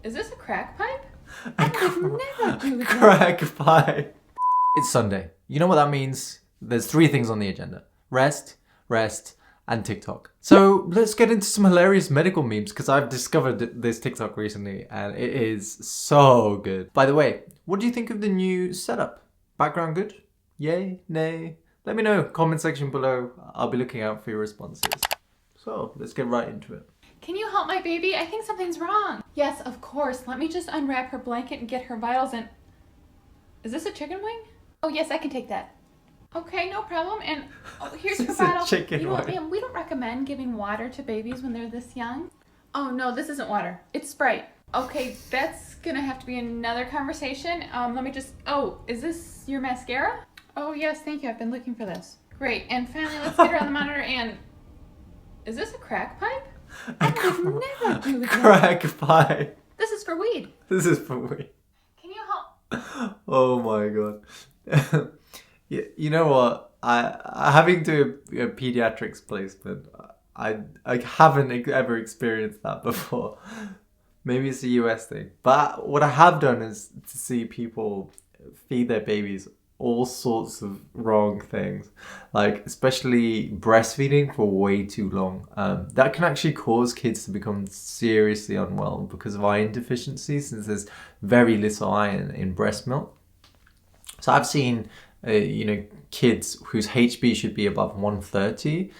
Is this a crack pipe? I would never do that. Crack pipe. It's Sunday. You know what that means? There's 3 things on the agenda. Rest, and TikTok. So let's get into some hilarious medical memes because I've discovered this TikTok recently and it is so good. By the way, what do you think of the new setup? Background good? Yay? Nay? Let me know. Comment section below. I'll be looking out for your responses. So let's get right into it. Can you help my baby? I think something's wrong. Yes, of course. Let me just unwrap her blanket and get her vitals in. Is this a chicken wing? Oh yes, I can take that. Okay, no problem. And oh, here's her bottle. You know what, ma'am? We don't recommend giving water to babies when they're this young. Oh no, this isn't water. It's Sprite. Okay, that's gonna have to be another conversation. Let me just. Oh, is this your mascara? Oh yes, thank you. I've been looking for this. Great. And finally, let's get her on the monitor. And is this a crack pipe? I would never do that. Crack pipe. This is for weed. This is for weed. Can you help? Oh my god. You know what? I having to do a pediatrics placement. I haven't ever experienced that before. Maybe it's a US thing. But what I have done is to see people feed their babies all sorts of wrong things, like especially breastfeeding for way too long. That can actually cause kids to become seriously unwell because of iron deficiency, since there's very little iron in breast milk. So I've seen kids whose HB should be above 130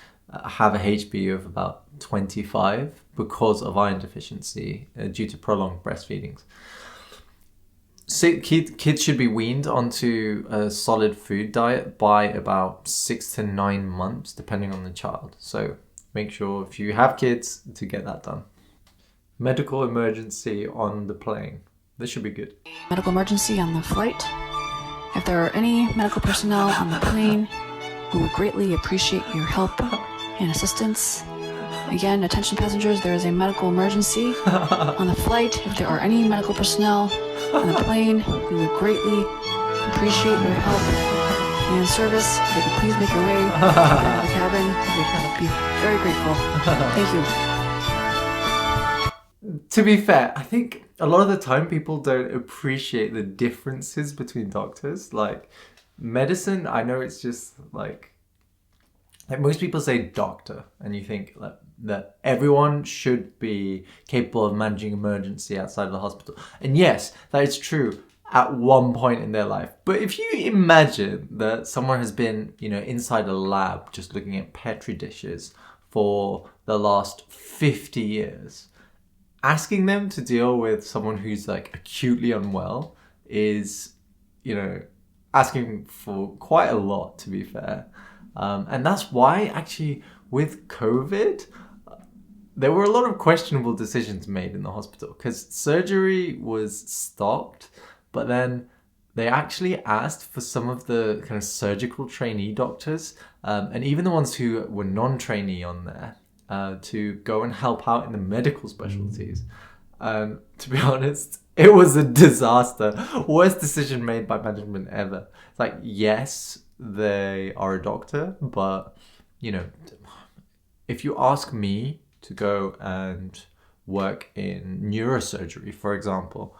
have a HB of about 25 because of iron deficiency due to prolonged breastfeedings. So kids should be weaned onto a solid food diet by about 6 to 9 months, depending on the child. So make sure if you have kids to get that done. Medical emergency on the plane. This should be good. Medical emergency on the flight. If there are any medical personnel on the plane, we would greatly appreciate your help and assistance. Again, attention passengers, there is a medical emergency on the flight. If there are any medical personnel on the plane, we would greatly appreciate your help and service. If you could please make your way to the cabin, we would be very grateful. Thank you. To be fair, I think a lot of the time people don't appreciate the differences between doctors. Like medicine, I know it's just like most people say doctor, and you think that everyone should be capable of managing emergency outside of the hospital. And yes, that is true at one point in their life. But if you imagine that someone has been, inside a lab just looking at Petri dishes for the last 50 years, asking them to deal with someone who's like acutely unwell is, asking for quite a lot, to be fair. And that's why actually with COVID, there were a lot of questionable decisions made in the hospital because surgery was stopped, but then they actually asked for some of the kind of surgical trainee doctors and even the ones who were non-trainee on there to go and help out in the medical specialties. To be honest, it was a disaster. Worst decision made by management ever. It's like, yes, they are a doctor, but if you ask me to go and work in neurosurgery, for example,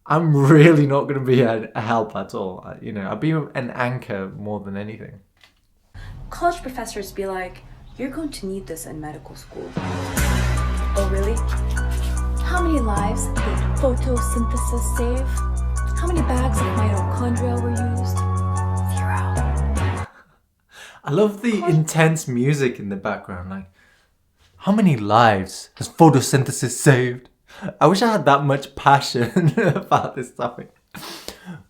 I'm really not going to be a help at all. I'll be an anchor more than anything. College professors be like, you're going to need this in medical school. Oh, really? How many lives did photosynthesis save? How many bags of mitochondria were used? 0. I love the intense music in the background. Like, how many lives has photosynthesis saved? I wish I had that much passion about this topic.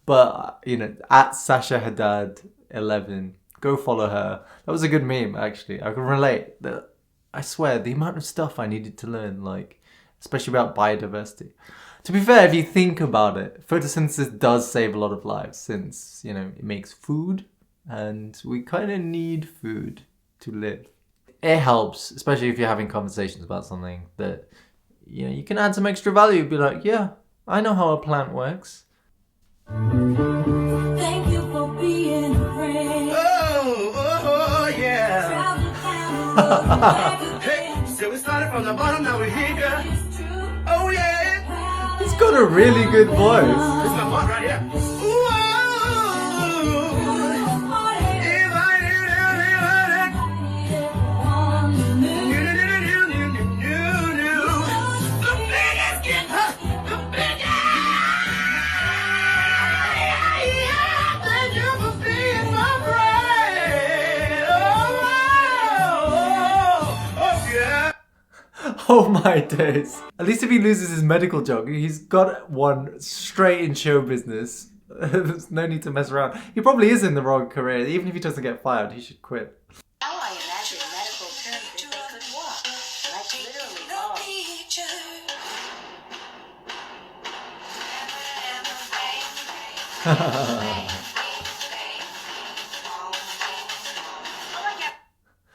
But, at Sasha Haddad 11, go follow her. That was a good meme, actually. I can relate. I swear, the amount of stuff I needed to learn, especially about biodiversity. To be fair, if you think about it, photosynthesis does save a lot of lives since, it makes food and we kind of need food to live. It helps, especially if you're having conversations about something that, you can add some extra value. Be like, yeah, I know how a plant works. Thank you for being a friend. Oh, yeah. Hey, so we started from the bottom, now we're here, girl. Oh, yeah. It's got a really good voice. This is the part right here. Oh my days. At least if he loses his medical job, he's got one straight in show business. There's no need to mess around. He probably is in the wrong career. Even if he doesn't get fired, he should quit. How I imagine medical terms if they could walk. Like literally walk.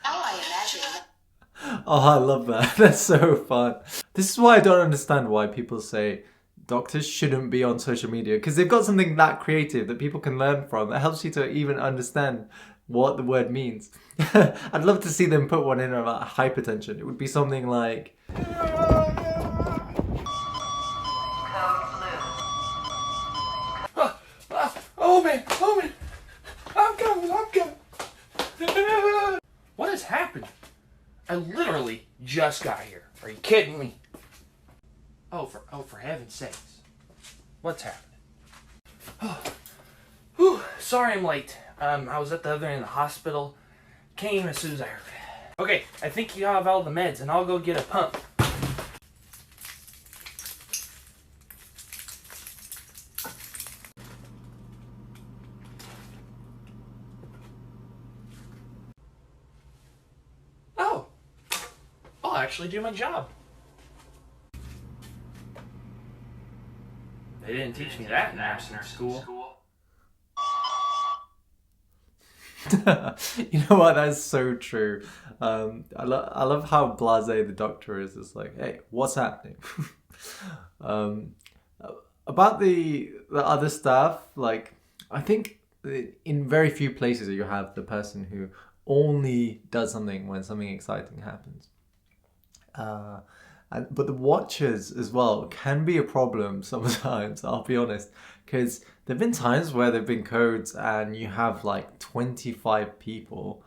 How I imagine. Oh, I love that. That's so fun. This is why I don't understand why people say doctors shouldn't be on social media, because they've got something that creative that people can learn from that helps you to even understand what the word means. I'd love to see them put one in about hypertension. It would be something like... Oh man, I'm coming. What has happened? I literally just got here. Are you kidding me? Oh, for heaven's sakes. What's happening? Whew, sorry I'm late. I was at the other end of the hospital. Came as soon as I heard it. Okay, I think you have all the meds and I'll go get a pump. Oh, I'll actually do my job. They didn't teach me that in nursing school. You know what? That's so true. I love how blasé the doctor is. It's like, hey, what's happening? About the other staff, like, I think in very few places you have the person who only does something when something exciting happens. But the watchers as well can be a problem sometimes, I'll be honest, because there have been times where there have been codes and you have like 25 people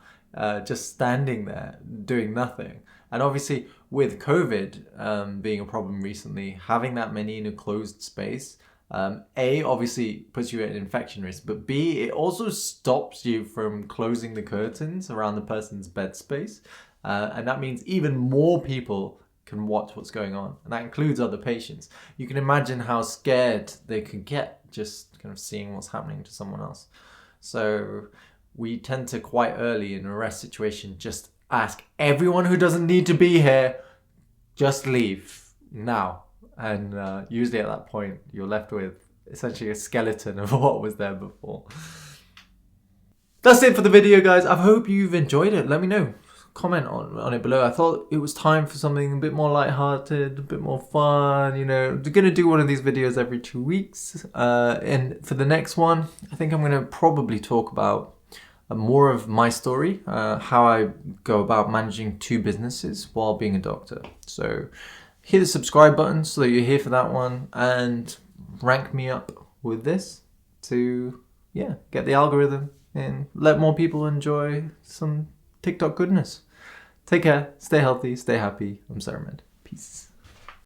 just standing there doing nothing. And obviously with COVID being a problem recently, having that many in a closed space, A, obviously puts you at an infection risk, but B, it also stops you from closing the curtains around the person's bed space. And that means even more people can watch what's going on, and that includes other patients. You can imagine how scared they could get just kind of seeing what's happening to someone else. So we tend to quite early in a arrest situation just ask everyone who doesn't need to be here, just leave now. And usually at that point you're left with essentially a skeleton of what was there before. That's it for the video, guys. I hope you've enjoyed it. Let me know. Comment on it below. I thought it was time for something a bit more lighthearted, a bit more fun, you know. We're gonna do one of these videos every 2 weeks. And for the next one, I think I'm gonna probably talk about more of my story, how I go about managing 2 businesses while being a doctor. So hit the subscribe button so that you're here for that one, and rank me up with this to, yeah, get the algorithm and let more people enjoy some TikTok goodness. Take care, stay healthy, stay happy. I'm Sarah Med. Peace.